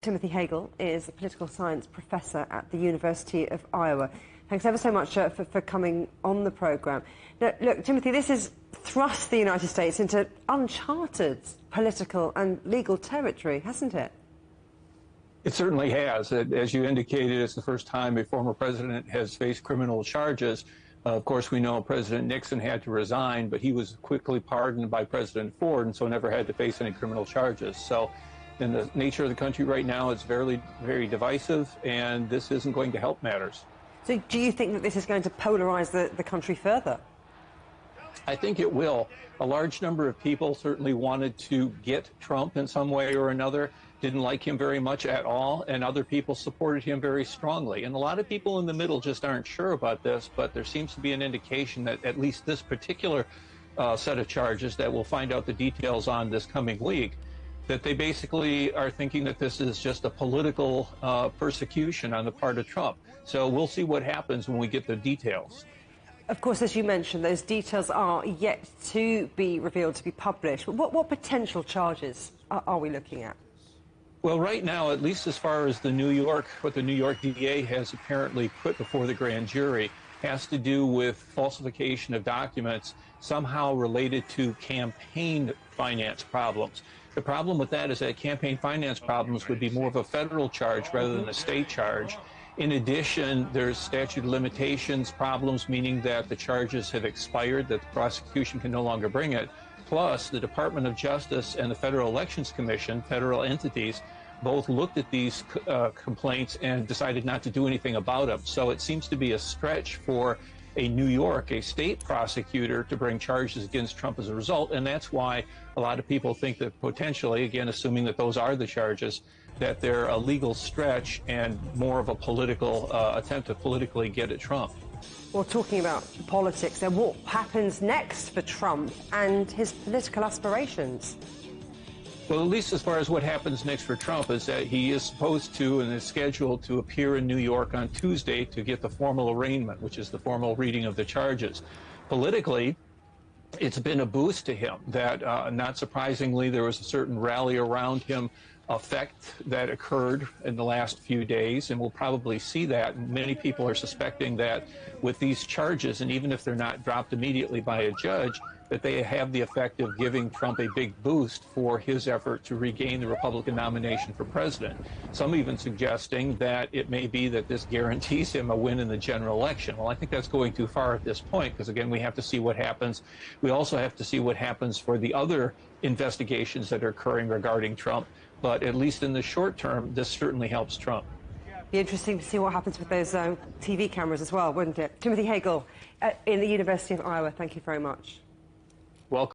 Timothy Hagle is a political science professor at the University of Iowa. Thanks ever so much for coming on the programme. Now, look, Timothy, this has thrust the United States into uncharted political and legal territory, hasn't it? It certainly has. As you indicated, it's the first time a former president has faced criminal charges. Of course, we know President Nixon had to resign, but he was quickly pardoned by President Ford and so never had to face any criminal charges. So in the nature of the country right now, it's very, very divisive, and this isn't going to help matters. So do you think that this is going to polarize the country further? I think it will. A large number of people certainly wanted to get Trump in some way or another, didn't like him very much at all, and other people supported him very strongly. And a lot of people in the middle just aren't sure about this, but there seems to be an indication that at least this particular set of charges that we'll find out the details on this coming week, that they basically are thinking that this is just a political persecution on the part of Trump. So we'll see what happens when we get the details. Of course, as you mentioned, those details are yet to be revealed, to be published. But what potential charges are we looking at? Well, right now, at least as far as what the New York DA has apparently put before the grand jury, has to do with falsification of documents somehow related to campaign finance problems. The problem with that is that campaign finance problems would be more of a federal charge rather than a state charge. In addition, there's statute of limitations problems, meaning that the charges have expired, that the prosecution can no longer bring it. Plus, the Department of Justice and the Federal Elections Commission, federal entities, both looked at these complaints and decided not to do anything about them. So it seems to be a stretch for a New York, a state prosecutor, to bring charges against Trump as a result. And that's why a lot of people think that potentially, again, assuming that those are the charges, that they're a legal stretch and more of a political attempt to politically get at Trump. Well, talking about politics, then what happens next for Trump and his political aspirations? Well, at least as far as what happens next for Trump is that he is supposed to and is scheduled to appear in New York on Tuesday to get the formal arraignment, which is the formal reading of the charges. Politically, it's been a boost to him that, not surprisingly, there was a certain rally around him effect that occurred in the last few days, and we'll probably see that. Many people are suspecting that with these charges, and even if they're not dropped immediately by a judge, that they have the effect of giving Trump a big boost for his effort to regain the Republican nomination for president. Some even suggesting that it may be that this guarantees him a win in the general election. Well, I think that's going too far at this point, because again, we have to see what happens. We also have to see what happens for the other investigations that are occurring regarding Trump. But at least in the short term, this certainly helps Trump. Be interesting to see what happens with those TV cameras as well, wouldn't it? Timothy Hagle in the University of Iowa, thank you very much. Welcome.